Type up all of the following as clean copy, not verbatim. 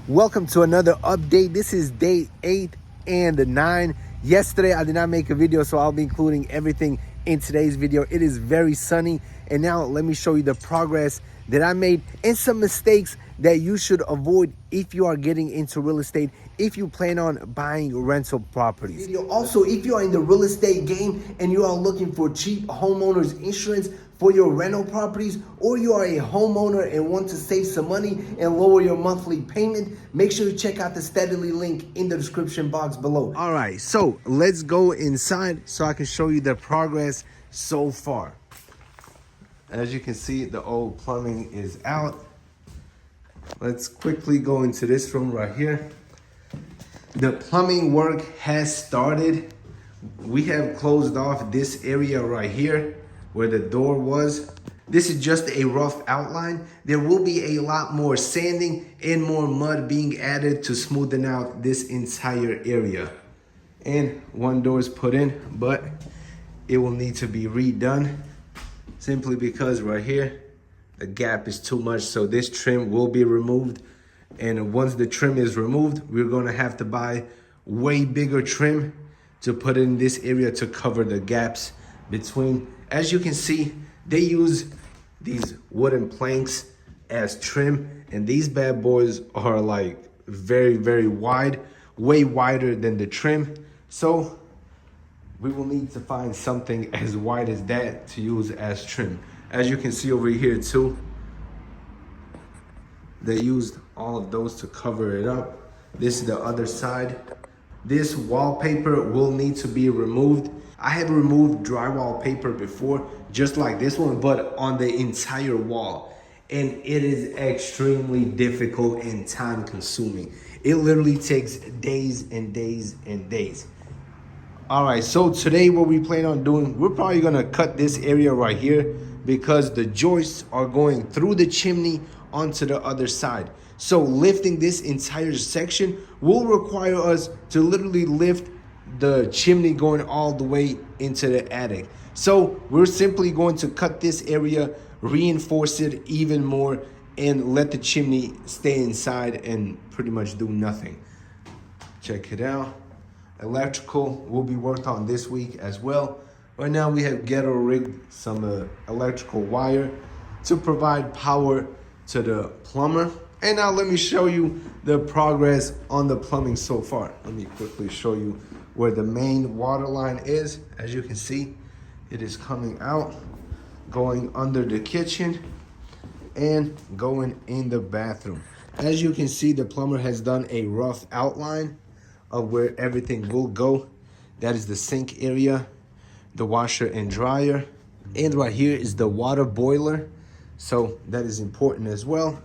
Welcome to another update. This is day 8 and 9. Yesterday I did not make a video, so I'll be including everything in today's video. It is very sunny, and now let me show you the progress that I made and some mistakes that you should avoid if you are getting into real estate, if you plan on buying rental properties. Also, if you are in the real estate game and you are looking for cheap homeowners insurance for your rental properties, or you are a homeowner and want to save some money and lower your monthly payment, make sure to check out the Steadily link in the description box below. All right, so let's go inside so I can show you the progress so far. As you can see, the old plumbing is out. Let's quickly go into this room right here. The plumbing work has started. We have closed off this area right here where the door was. This is just a rough outline. There will be a lot more sanding and more mud being added to smoothen out this entire area. And one door is put in, but it will need to be redone simply because right here, the gap is too much. So this trim will be removed. And once the trim is removed, we're gonna have to buy way bigger trim to put in this area to cover the gaps between. As you can see, they use these wooden planks as trim, and these bad boys are like very, very wide, way wider than the trim. So we will need to find something as wide as that to use as trim. As you can see over here too, they used all of those to cover it up. This is the other side. This wallpaper will need to be removed. I have removed drywall paper before, just like this one, but on the entire wall. And it is extremely difficult and time consuming. It literally takes days and days and days. All right, so today what we plan on doing, we're probably gonna cut this area right here because the joists are going through the chimney onto the other side. So lifting this entire section will require us to literally lift the chimney going all the way into the attic. So we're simply going to cut this area, reinforce it even more, and let the chimney stay inside and pretty much do nothing. Check it out. Electrical will be worked on this week as well. Right now we have ghetto rigged some electrical wire to provide power to the plumber. And now let me show you the progress on the plumbing so far. Let me quickly show you where the main water line is. As you can see, it is coming out, going under the kitchen, and going in the bathroom. As you can see, the plumber has done a rough outline of where everything will go. That is the sink area, the washer and dryer, and right here is the water boiler. So that is important as well.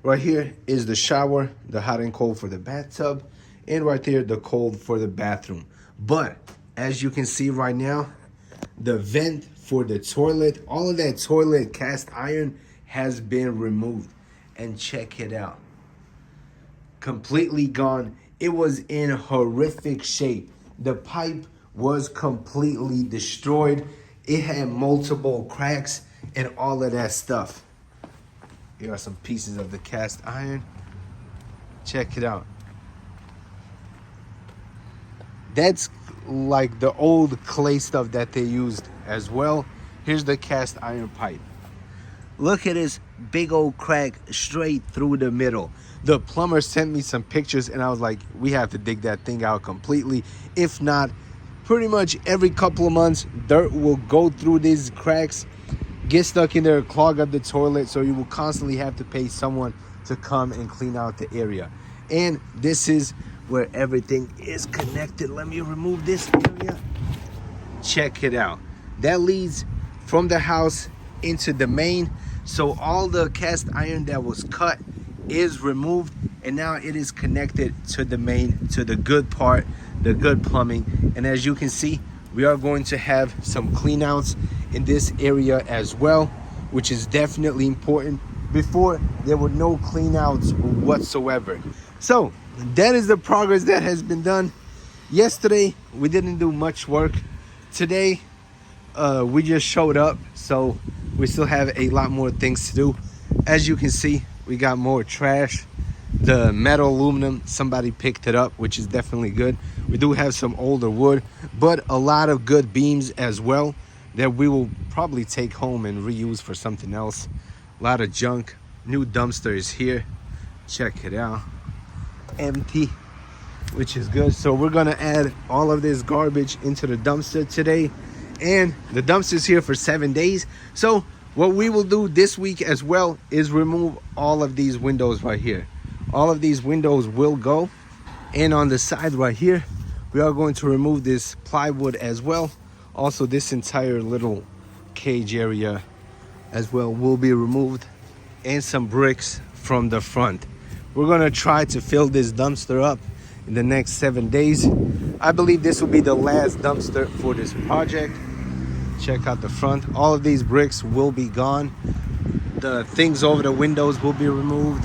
Right here is the shower, the hot and cold for the bathtub, and right there, the cold for the bathroom. But as you can see right now, the vent for the toilet, all of that toilet cast iron has been removed. And check it out. Completely gone. It was in horrific shape. The pipe was completely destroyed. It had multiple cracks and all of that stuff. Here are some pieces of the cast iron. Check it out. That's like the old clay stuff that they used as well. Here's the cast iron pipe. Look at this big old crack straight through the middle. The plumber sent me some pictures and I was like, we have to dig that thing out completely. If not, pretty much every couple of months, dirt will go through these cracks, get stuck in there, clog up the toilet, so you will constantly have to pay someone to come and clean out the area. And this is where everything is connected. Let me remove this area. Check it out. That leads from the house into the main. So all the cast iron that was cut is removed, and now it is connected to the main, to the good part, the good plumbing. And as you can see, we are going to have some clean outs in this area as well, which is definitely important. Before, there were no clean outs whatsoever. So that is the progress that has been done. Yesterday, we didn't do much work. Today, we just showed up, so we still have a lot more things to do. As you can see, we got more trash The metal aluminum, somebody picked it up, which is definitely good. We do have some older wood, but a lot of good beams as well that we will probably take home and reuse for something else. A lot of junk. New dumpster is here. Check it out. Empty, which is good. So we're gonna add all of this garbage into the dumpster today, and the dumpster's here for 7 days. So what we will do this week as well is remove all of these windows right here. All of these windows will go, and on the side right here we are going to remove this plywood as well. Also, this entire little cage area as well will be removed, and some bricks from the front. We're gonna try to fill this dumpster up in the next 7 days. I believe this will be the last dumpster for this project. Check out the front. All of these bricks will be gone. The things over the windows will be removed.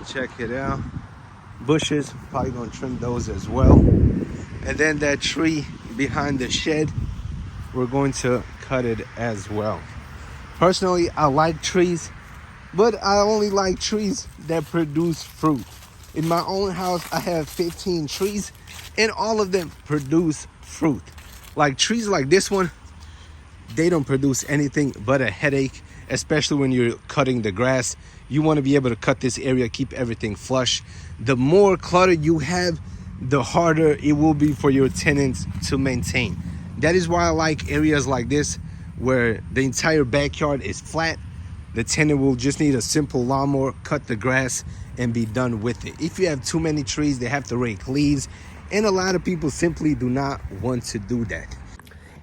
Check it out. Bushes, probably gonna trim those as well. And then that tree behind the shed, we're going to cut it as well. Personally, I like trees, but I only like trees that produce fruit. In my own house, I have 15 trees, and all of them produce fruit. Like trees like this one, they don't produce anything but a headache, especially when you're cutting the grass. You want to be able to cut this area, keep everything flush. The more clutter you have, the harder it will be for your tenants to maintain. That is why I like areas like this where the entire backyard is flat. The tenant will just need a simple lawnmower, cut the grass, and be done with it. If you have too many trees, they have to rake leaves, and a lot of people simply do not want to do that.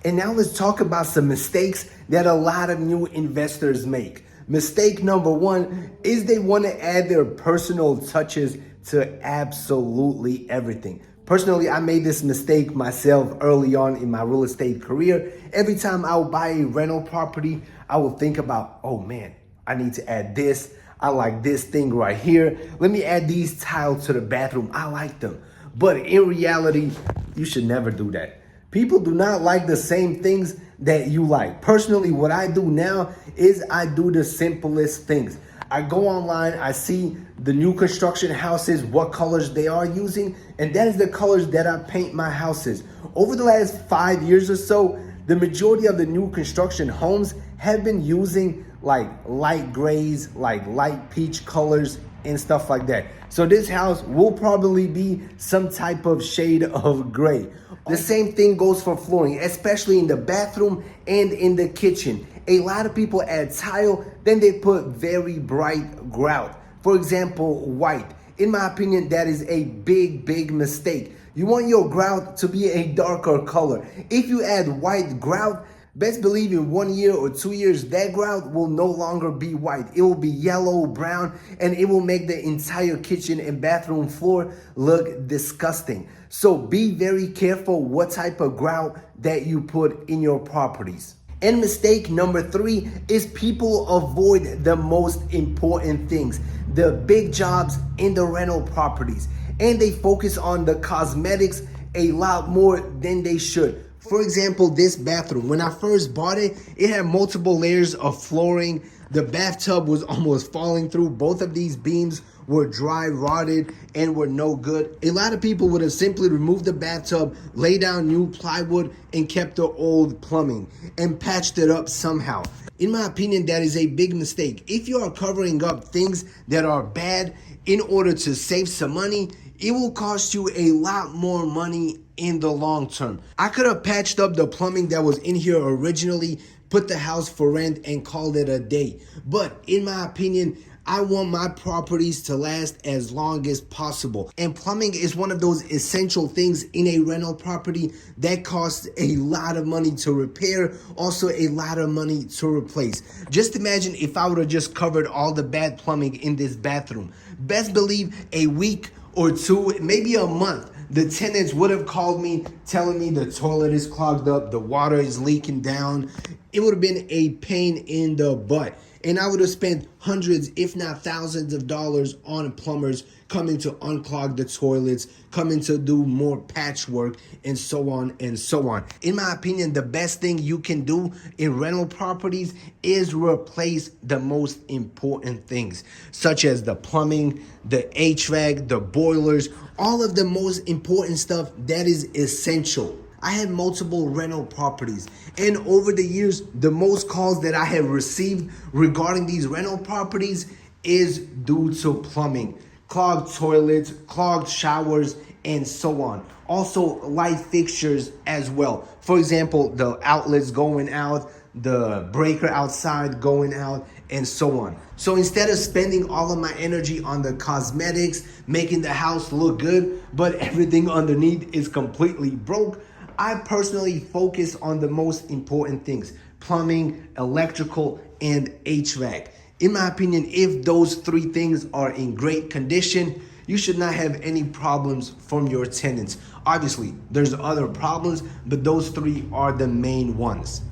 And now let's talk about some mistakes that a lot of new investors make. Mistake number one is they want to add their personal touches to absolutely everything. Personally, I made this mistake myself early on in my real estate career. Every time I would buy a rental property, I would think about, oh man, I need to add this. I like this thing right here. Let me add these tiles to the bathroom. I like them. But in reality, you should never do that. People do not like the same things that you like. Personally, what I do now is I do the simplest things. I go online, I see the new construction houses, what colors they are using, and that is the colors that I paint my houses. Over the last 5 years or so, the majority of the new construction homes have been using like light grays, like light peach colors and stuff like that. So this house will probably be some type of shade of gray. The same thing goes for flooring, especially in the bathroom and in the kitchen. A lot of people add tile, then they put very bright grout. For example, white. In my opinion, that is a big mistake. You want your grout to be a darker color. If you add white grout, best believe in 1 year or 2 years, that grout will no longer be white. It will be yellow, brown, and it will make the entire kitchen and bathroom floor look disgusting. So be very careful what type of grout that you put in your properties. And mistake number 3 is people avoid the most important things, the big jobs in the rental properties, and they focus on the cosmetics a lot more than they should. For example, this bathroom, when I first bought it, it had multiple layers of flooring. The bathtub was almost falling through. Both of these beams were dry, rotted, and were no good. A lot of people would have simply removed the bathtub, laid down new plywood, and kept the old plumbing and patched it up somehow. In my opinion, that is a big mistake. If you are covering up things that are bad in order to save some money, it will cost you a lot more money in the long term. I could have patched up the plumbing that was in here originally, put the house for rent, and called it a day. But in my opinion, I want my properties to last as long as possible. And plumbing is one of those essential things in a rental property that costs a lot of money to repair, also a lot of money to replace. Just imagine if I would have just covered all the bad plumbing in this bathroom. Best believe a week or two, maybe a month, the tenants would have called me telling me the toilet is clogged up, the water is leaking down. It would have been a pain in the butt. and I would have spent hundreds, if not thousands of dollars on plumbers coming to unclog the toilets, coming to do more patchwork, and so on and so on. In my opinion, the best thing you can do in rental properties is replace the most important things, such as the plumbing, the HVAC, the boilers, all of the most important stuff that is essential. I have multiple rental properties, and over the years, the most calls that I have received regarding these rental properties is due to plumbing, clogged toilets, clogged showers, and so on. Also, light fixtures as well. For example, the outlets going out, the breaker outside going out, and so on. So instead of spending all of my energy on the cosmetics, making the house look good, but everything underneath is completely broke, I personally focus on the most important things: plumbing, electrical, and HVAC. In my opinion, if those three things are in great condition, you should not have any problems from your tenants. Obviously, there's other problems, but those three are the main ones.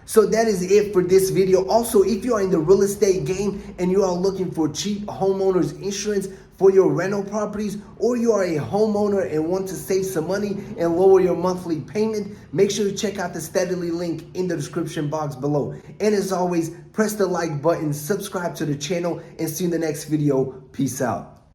So that is it for this video. Also, if you are in the real estate game and you are looking for cheap homeowners insurance for your rental properties, or you are a homeowner and want to save some money and lower your monthly payment, make sure to check out the Steadily link in the description box below. And as always, press the like button, subscribe to the channel, and see you in the next video. Peace out.